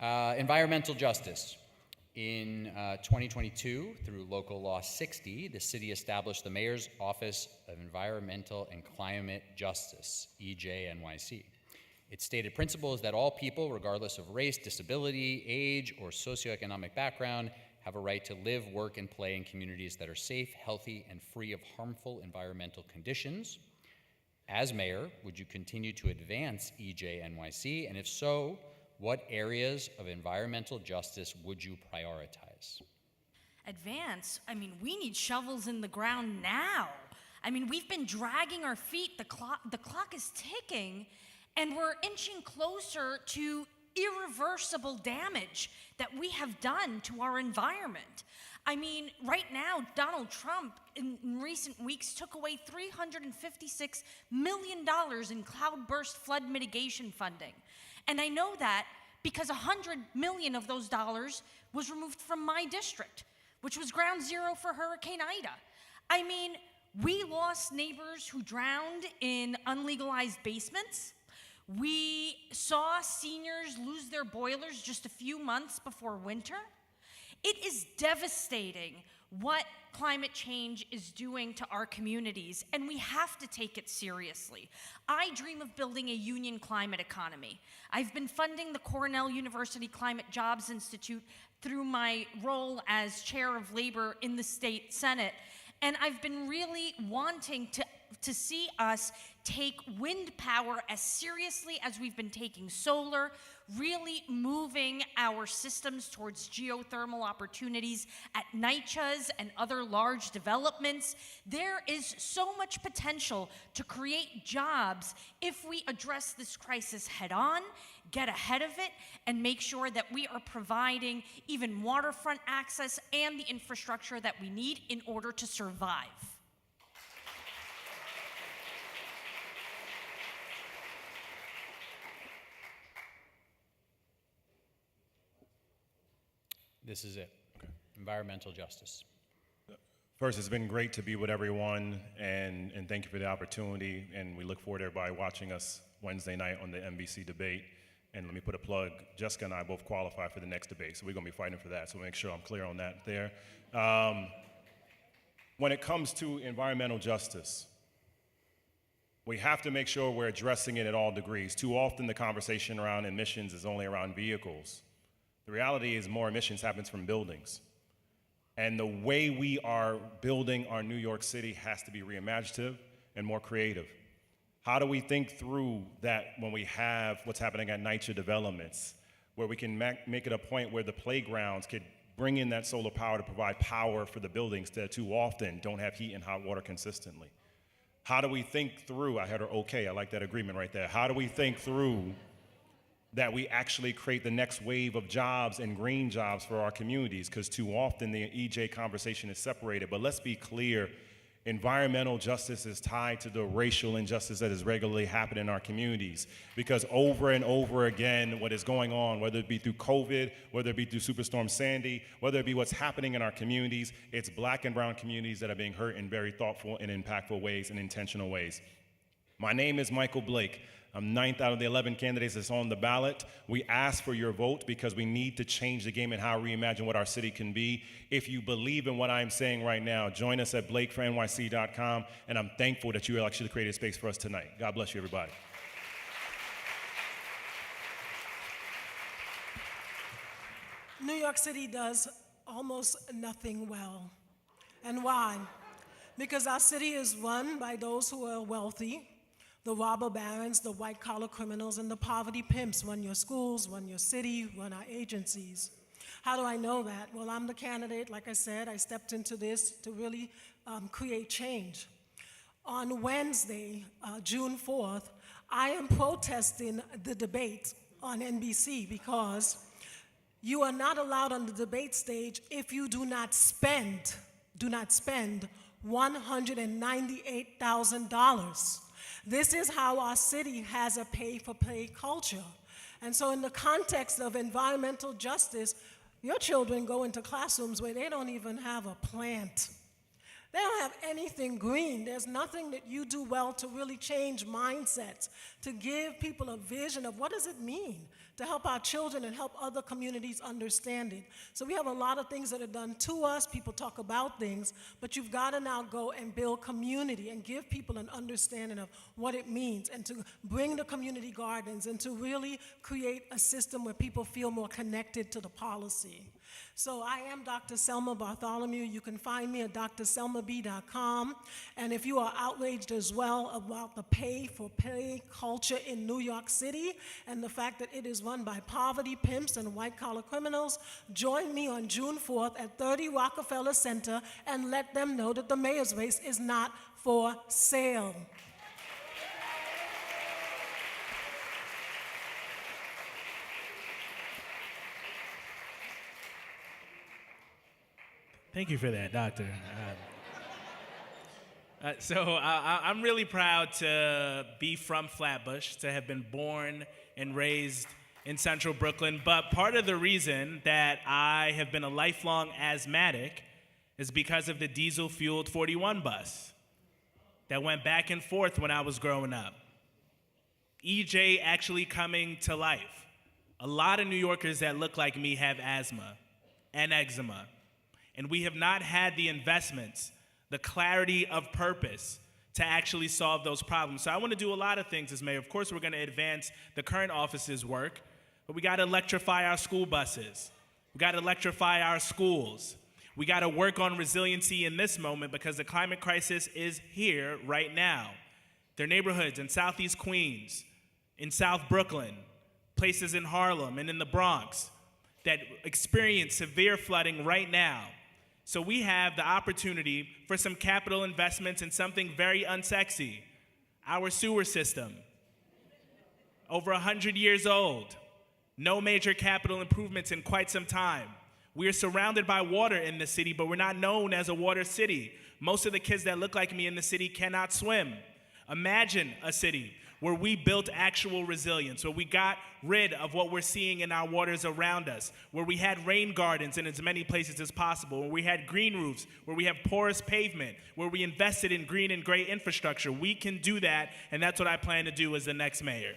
Environmental justice. In 2022, through Local Law 60, the city established the Mayor's Office of Environmental and Climate Justice, EJ-NYC. Its stated principle is that all people, regardless of race, disability, age, or socioeconomic background, have a right to live, work, and play in communities that are safe, healthy, and free of harmful environmental conditions. As mayor, would you continue to advance EJ-NYC? And if so, what areas of environmental justice would you prioritize? Advance? I mean, we need shovels in the ground now. I mean, we've been dragging our feet. The clock is ticking, and we're inching closer to irreversible damage that we have done to our environment. I mean, right now, Donald Trump in recent weeks took away $356 million in cloudburst flood mitigation funding. And I know that because $100 million of those dollars was removed from my district, which was ground zero for Hurricane Ida. I mean, we lost neighbors who drowned in unlegalized basements. We saw seniors lose their boilers just a few months before winter. It is devastating what climate change is doing to our communities, and we have to take it seriously. I dream of building a union climate economy. I've been funding the Cornell University Climate Jobs Institute through my role as chair of labor in the state Senate, and I've been really wanting to see us take wind power as seriously as we've been taking solar, really moving our systems towards geothermal opportunities at NYCHAs and other large developments. There is so much potential to create jobs if we address this crisis head on, get ahead of it, and make sure that we are providing even waterfront access and the infrastructure that we need in order to survive. This is it. Okay. Environmental justice. First, it's been great to be with everyone, and thank you for the opportunity. And we look forward to everybody watching us Wednesday night on the NBC debate. And let me put a plug. Jessica and I both qualify for the next debate, so we're going to be fighting for that. So make sure I'm clear on that there. When it comes to environmental justice, we have to make sure we're addressing it at all degrees. Too often, the conversation around emissions is only around vehicles. The reality is more emissions happens from buildings. And the way we are building our New York City has to be reimaginative and more creative. How do we think through that when we have what's happening at NYCHA developments, where we can make it a point where the playgrounds could bring in that solar power to provide power for the buildings that too often don't have heat and hot water consistently? How do we think through, I heard her okay, I like that agreement right there. How do we think through that we actually create the next wave of jobs and green jobs for our communities? Because too often the EJ conversation is separated. But let's be clear, environmental justice is tied to the racial injustice that is regularly happening in our communities. Because over and over again, what is going on, whether it be through COVID, whether it be through Superstorm Sandy, whether it be what's happening in our communities, it's black and brown communities that are being hurt in very thoughtful and impactful ways and intentional ways. My name is Michael Blake. I'm 9th out of the 11 candidates that's on the ballot. We ask for your vote because we need to change the game and how we reimagine what our city can be. If you believe in what I'm saying right now, join us at blakefornyc.com, and I'm thankful that you actually created space for us tonight. God bless you, everybody. New York City does almost nothing well. And why? Because our city is run by those who are wealthy. The robber barons, the white-collar criminals, and the poverty pimps run your schools, run your city, run our agencies. How do I know that? Well, I'm the candidate. Like I said, I stepped into this to really create change. On Wednesday, June 4th, I am protesting the debate on NBC because you are not allowed on the debate stage if you do not spend $198,000. This is how our city has a pay-for-play culture. And so in the context of environmental justice, your children go into classrooms where they don't even have a plant. They don't have anything green. There's nothing that you do well to really change mindsets, to give people a vision of what does it mean to help our children and help other communities understand it. So we have a lot of things that are done to us. People talk about things, but you've got to now go and build community and give people an understanding of what it means, and to bring the community gardens and to really create a system where people feel more connected to the policy. So I am Dr. Selma Bartholomew. You can find me at drselmab.com. And if you are outraged as well about the pay-for-pay culture in New York City and the fact that it is run by poverty pimps and white-collar criminals, join me on June 4th at 30 Rockefeller Center and let them know that the mayor's race is not for sale. Thank you for that, Doctor. I'm really proud to be from Flatbush, to have been born and raised in central Brooklyn. But part of the reason that I have been a lifelong asthmatic is because of the diesel-fueled 41 bus that went back and forth when I was growing up. EJ actually coming to life. A lot of New Yorkers that look like me have asthma and eczema. And we have not had the investments, the clarity of purpose to actually solve those problems. So I want to do a lot of things as mayor. Of course, we're going to advance the current office's work, but we got to electrify our school buses. We got to electrify our schools. We got to work on resiliency in this moment because the climate crisis is here right now. There are neighborhoods in Southeast Queens, in South Brooklyn, places in Harlem and in the Bronx that experience severe flooding right now. So we have the opportunity for some capital investments in something very unsexy, our sewer system. Over 100 years old, no major capital improvements in quite some time. We are surrounded by water in the city, but we're not known as a water city. Most of the kids that look like me in the city cannot swim. Imagine a city where we built actual resilience, where we got rid of what we're seeing in our waters around us, where we had rain gardens in as many places as possible, where we had green roofs, where we have porous pavement, where we invested in green and gray infrastructure. We can do that, and that's what I plan to do as the next mayor.